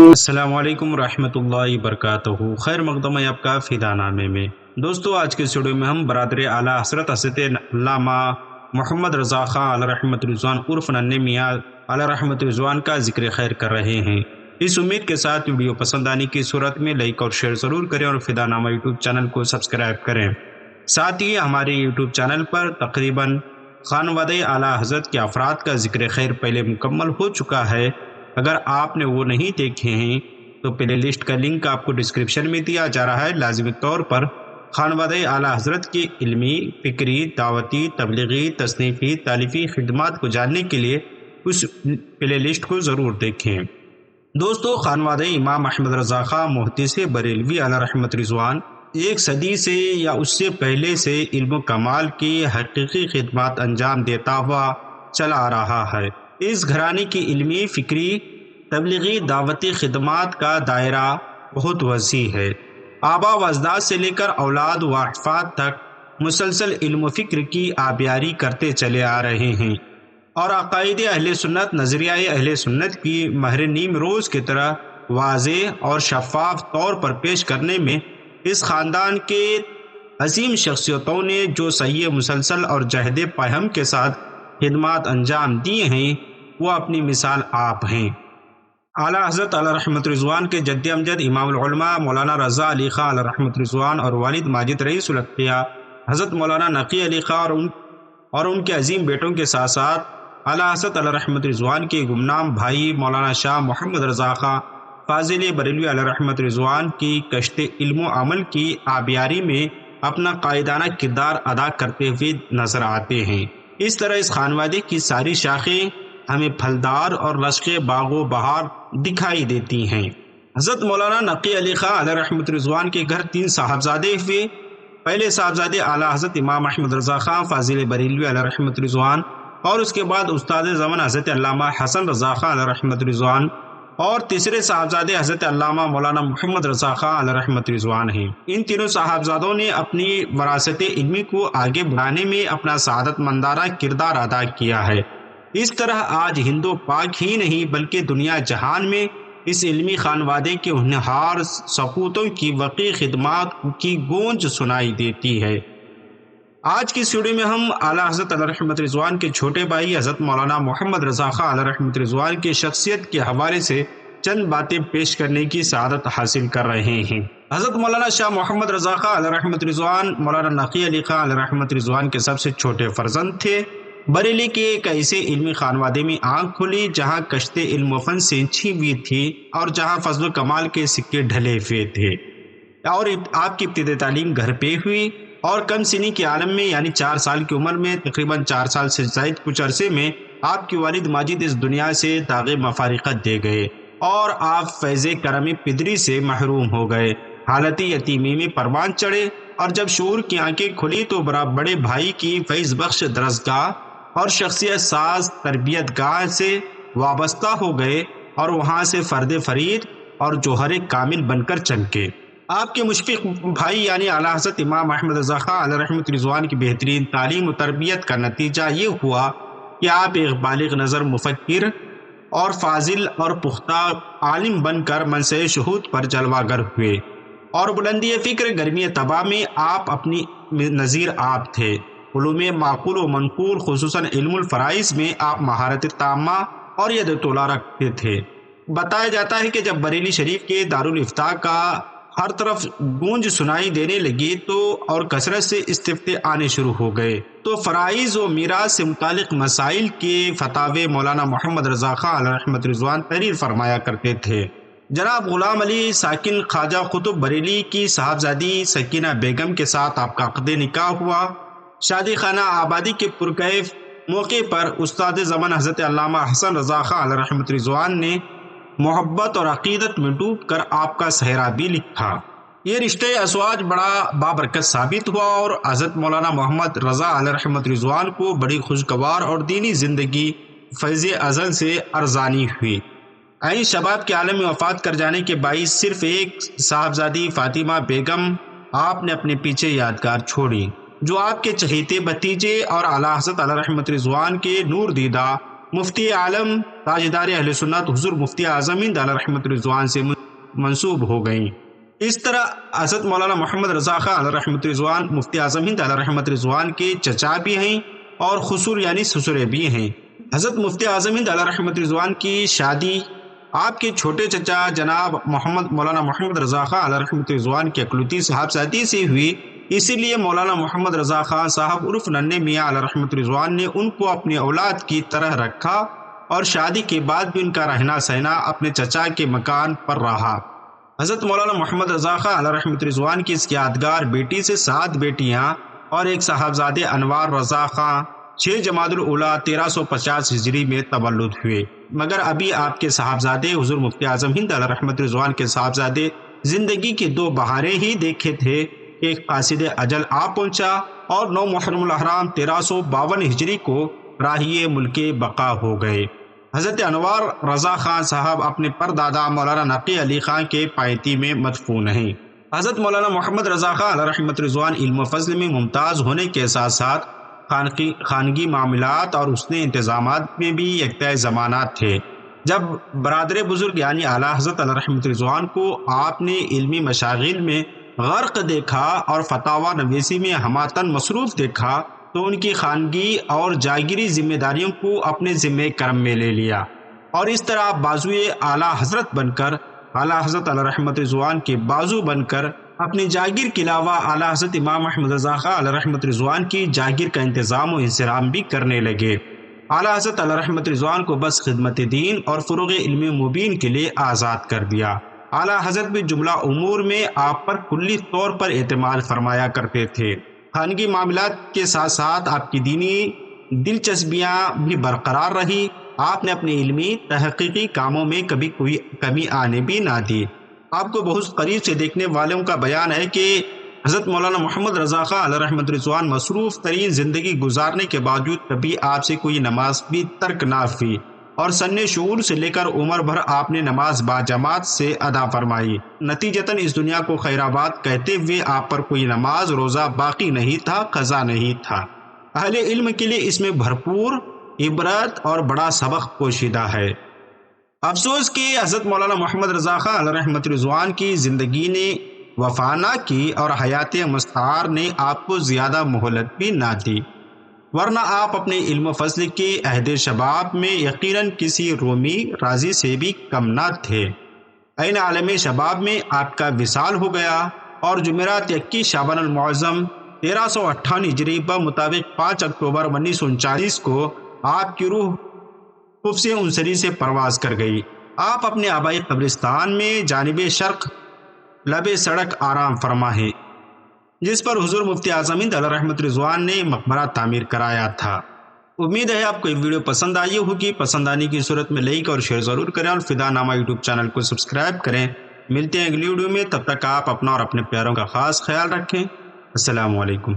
السلام علیکم ورحمۃ اللہ وبرکاتہ۔ خیر مقدم ہے آپ کا فدا نامے میں۔ دوستو آج کے ویڈیو میں ہم برادر اعلیٰ حضرت علامہ محمد رضا خان علیہ رحمت رضوان عرف ننھے میاں علیہ رحمت رضوان کا ذکر خیر کر رہے ہیں۔ اس امید کے ساتھ ویڈیو پسند آنے کی صورت میں لائک اور شیئر ضرور کریں اور فدا نامہ یوٹیوب چینل کو سبسکرائب کریں۔ ساتھ ہی ہمارے یوٹیوب چینل پر تقریباً خانوادہ اعلیٰ حضرت کے افراد کا ذکر خیر پہلے مکمل ہو چکا ہے۔ اگر آپ نے وہ نہیں دیکھے ہیں تو پلے لسٹ کا لنک آپ کو ڈسکرپشن میں دیا جا رہا ہے۔ لازمی طور پر خانوادہ اعلیٰ حضرت کی علمی، فکری، دعوتی، تبلیغی، تصنیفی، تالیفی خدمات کو جاننے کے لیے اس پلے لسٹ کو ضرور دیکھیں۔ دوستو خانوادہ امام احمد رضا خان محدث بریلوی علیہ رحمت رضوان ایک صدی سے یا اس سے پہلے سے علم و کمال کی حقیقی خدمات انجام دیتا ہوا چلا آ رہا ہے۔ اس گھرانے کی علمی، فکری، تبلیغی، دعوتی خدمات کا دائرہ بہت وسیع ہے۔ آباء و اجداد سے لے کر اولاد و احفاد تک مسلسل علم و فکر کی آبیاری کرتے چلے آ رہے ہیں اور عقائد اہل سنت، نظریہ اہل سنت کی مہر نیم روز کی طرح واضح اور شفاف طور پر پیش کرنے میں اس خاندان کے عظیم شخصیتوں نے جو صحیح مسلسل اور جہد پہم کے ساتھ خدمات انجام دیے ہیں وہ اپنی مثال آپ ہیں۔ اعلیٰ حضرت علیہ رحمت رضوان کے جد امجد امام العلماء مولانا رضا علی خان علیہ رحمت رضوان اور والد ماجد رئیس الاتقیاء حضرت مولانا نقی علی خان اور ان کے عظیم بیٹوں کے ساتھ ساتھ اعلیٰ حضرت علیہ رحمت رضوان کے گمنام بھائی مولانا شاہ محمد رضا خان فاضل بریلوی علیہ رحمت رضوان کی کشت علم و عمل کی آبیاری میں اپنا قائدانہ کردار ادا کرتے ہوئے نظر آتے ہیں۔ اس طرح اس خانوادے کی ساری شاخیں ہمیں پھلدار اور رشق باغ و بہار دکھائی دیتی ہیں۔ حضرت مولانا نقی علی خان علیہ رحمت رضوان کے گھر 3 صاحبزادے ہوئے۔ پہلے صاحبزادے اعلیٰ حضرت امام احمد رضا خان فاضل بریلوی علیہ رحمت رضوان اور اس کے بعد استاد زمن حضرت علامہ حسن رضا خان علیہ رحمت رضوان اور تیسرے صاحبزادے حضرت علامہ مولانا محمد رضا خان علیہ رحمت رضوان ہیں۔ ان تینوں صاحبزادوں نے اپنی وراثت علمی کو آگے بڑھانے میں اپنا سعادت مندانہ کردار ادا کیا ہے۔ اس طرح آج ہند و پاک ہی نہیں بلکہ دنیا جہان میں اس علمی خانوادے کے ہونہار سپوتوں کی وقی خدمات کی گونج سنائی دیتی ہے۔ آج کی اس ویڈیو میں ہم اعلیٰ حضرت علیہ رحمت رضوان کے چھوٹے بھائی حضرت مولانا محمد رضا خان علیہ رحمت رضوان کی شخصیت کے حوالے سے چند باتیں پیش کرنے کی سعادت حاصل کر رہے ہیں۔ حضرت مولانا شاہ محمد رضا خان علیہ رحمت رضوان مولانا نقی علی خان علیہ رحمت رضوان کے سب سے چھوٹے فرزند تھے۔ بریلی کے ایک ایسے علمی خانوادے میں آنکھ کھلی جہاں کشت علم و فن سینچی ہوئی تھی اور جہاں فضل و کمال کے سکے ڈھلے ہوئے تھے، اور آپ کی ابتدائی تعلیم گھر پہ ہوئی اور کم سنی کے عالم میں یعنی 4 سال کی عمر میں تقریباً 4 سال سے زائد کچھ عرصے میں آپ کی والد ماجد اس دنیا سے داغ مفارقت دے گئے اور آپ فیض کرم پدری سے محروم ہو گئے۔ حالت یتیمی میں پروان چڑھے اور جب شعور کی آنکھیں کھلی تو بڑے بھائی کی فیض بخش درسگاہ اور شخصیت ساز تربیت گاہ سے وابستہ ہو گئے اور وہاں سے فرد فرید اور جوہر کامل بن کر چمکے۔ آپ کے مشفق بھائی یعنی اعلیٰ حضرت امام احمد رضا خان علیہ رحمت رضوان کی بہترین تعلیم و تربیت کا نتیجہ یہ ہوا کہ آپ ایک بالغ نظر مفکر اور فاضل اور پختہ عالم بن کر منصب شہود پر جلوہ گر ہوئے، اور بلندی فکر گرمی طبع میں آپ اپنی نظیر آپ تھے۔ علوم معقول و منقول خصوصاً علم الفرائض میں آپ مہارت تامہ اور ید طولہ رکھتے تھے۔ بتایا جاتا ہے کہ جب بریلی شریف کے دارالافتاء کا ہر طرف گونج سنائی دینے لگی تو اور کثرت سے استفتاء آنے شروع ہو گئے تو فرائض و میراث سے متعلق مسائل کے فتاوے مولانا محمد رضا خان علیہ رحمت رضوان تحریر فرمایا کرتے تھے۔ جناب غلام علی ساکن خواجہ قطب بریلی کی صاحبزادی سکینہ بیگم کے ساتھ آپ کا عقد نکاح ہوا۔ شادی خانہ آبادی کے پرکیف موقع پر استاد زمن حضرت علامہ حسن رضا خان علیہ رحمت رضوان نے محبت اور عقیدت میں ڈوب کر آپ کا سہرا بھی لکھا۔ یہ رشتہ ازواج بڑا بابرکت ثابت ہوا اور حضرت مولانا محمد رضا علیہ رحمت رضوان کو بڑی خوشگوار اور دینی زندگی فیض ازل سے ارزانی ہوئی۔ عین شباب کے عالم میں وفات کر جانے کے باعث صرف ایک صاحبزادی فاطمہ بیگم آپ نے اپنے پیچھے یادگار چھوڑی، جو آپ کے چہیتے بھتیجے اور اعلیٰ حضرت علیہ رحمت رضوان کے نور دیدہ مفتی عالم تاجدار اہل سنت حضور مفتی اعظم ہند علیہ رحمۃ رضوان سے منسوب ہو گئیں۔ اس طرح حضرت مولانا محمد رضا خان علیہ رحمۃ رضوان مفتی اعظم ہند علیہ رحمۃ رضوان کے چچا بھی ہیں اور خسر یعنی سسرے بھی ہیں۔ حضرت مفتی اعظم ہند علیہ رحمۃ رضوان کی شادی آپ کے چھوٹے چچا جناب مولانا محمد رضا خان علیہ رحمۃ رضوان کی اکلوتی صاحبزادی سے ہوئی، اسی لیے مولانا محمد رضا خان صاحب عرف ننھے میاں علیہ رحمۃ رضوان نے ان کو اپنی اولاد کی طرح رکھا اور شادی کے بعد بھی ان کا رہنا سہنا اپنے چچا کے مکان پر رہا۔ حضرت مولانا محمد رضا خان علیہ رحمۃ رضوان کی اس کی یادگار بیٹی سے 7 بیٹیاں اور ایک صاحبزادے انوار رضا خان 6 جمادی الاولیٰ 1350 ہجری میں تولد ہوئے، مگر ابھی آپ کے صاحبزادے حضور مفتی اعظم ہند علیہ رحمۃ رضوان کے صاحبزادے زندگی کی 2 بہاریں ہی دیکھے تھے۔ ایک قاصد اجل آ پہنچا اور 9 محرم الحرام 1352 ہجری کو راہی ملک بقا ہو گئے۔ حضرت انوار رضا خان صاحب اپنے پردادا مولانا نقی علی خان کے پائتی میں مدفون ہیں۔ حضرت مولانا محمد رضا خان علیہ رحمۃ رضوان علم و فضل میں ممتاز ہونے کے ساتھ ساتھ خانگی معاملات اور حسن انتظامات میں بھی یکتائے زمانات تھے۔ جب برادر بزرگ یعنی اعلیٰ حضرت علیہ رحمۃ رضوان کو آپ نے علمی مشاغل میں غرق دیکھا اور فتاوی نویسی میں ہماتن مصروف دیکھا تو ان کی خانگی اور جاگیری ذمہ داریوں کو اپنے ذمہ کرم میں لے لیا، اور اس طرح بازوئے اعلیٰ حضرت بن کر اعلیٰ حضرت علیہ رحمۃ رضوان کے بازو بن کر اپنی جاگیر کے علاوہ اعلیٰ حضرت امام احمد رضا خان علیہ رحمۃ رضوان کی جاگیر کا انتظام و انصرام بھی کرنے لگے۔ اعلیٰ حضرت علیہ رحمۃ رضوان کو بس خدمت دین اور فروغ علم مبین کے لیے آزاد کر دیا۔ اعلیٰ حضرت بھی جملہ امور میں آپ پر کلی طور پر اعتماد فرمایا کرتے تھے۔ خانگی معاملات کے ساتھ ساتھ آپ کی دینی دلچسپیاں بھی برقرار رہی۔ آپ نے اپنے علمی تحقیقی کاموں میں کبھی کوئی کمی آنے بھی نہ دی۔ آپ کو بہت قریب سے دیکھنے والوں کا بیان ہے کہ حضرت مولانا محمد رضا خان علیہ رحمۃ رضوان مصروف ترین زندگی گزارنے کے باوجود کبھی آپ سے کوئی نماز بھی ترک نہ ہوئی، اور سن شعور سے لے کر عمر بھر آپ نے نماز باجماعت سے ادا فرمائی۔ نتیجتاً اس دنیا کو خیرآباد کہتے ہوئے آپ پر کوئی نماز روزہ باقی نہیں تھا، قضا نہیں تھا۔ اہل علم کے لیے اس میں بھرپور عبرت اور بڑا سبق پوشیدہ ہے۔ افسوس کہ حضرت مولانا محمد رضا خان علیہ رحمۃ رضوان کی زندگی نے وفا نہ کی اور حیات مستعار نے آپ کو زیادہ مہلت بھی نہ دی، ورنہ آپ اپنے علم و فضل کے عہد شباب میں یقیناً کسی رومی رازی سے بھی کم نہ تھے۔ عین عالم شباب میں آپ کا وصال ہو گیا، اور جمعرات 21 شعبان المعظم 1358 ہجری بمطابق 5 اکتوبر 1939 کو آپ کی روح قفس انصری سے پرواز کر گئی۔ آپ اپنے آبائی قبرستان میں جانب شرق لب سڑک آرام فرما ہیں، جس پر حضور مفتی اعظم ہند علیہ رحمۃ رضوان نے مقبرہ تعمیر کرایا تھا۔ امید ہے آپ کو یہ ویڈیو پسند آئی ہوگی۔ پسند آنے کی صورت میں لائک اور شیئر ضرور کریں، اور فدا نامہ یوٹیوب چینل کو سبسکرائب کریں۔ ملتے ہیں اگلی ویڈیو میں، تب تک آپ اپنا اور اپنے پیاروں کا خاص خیال رکھیں۔ السلام علیکم۔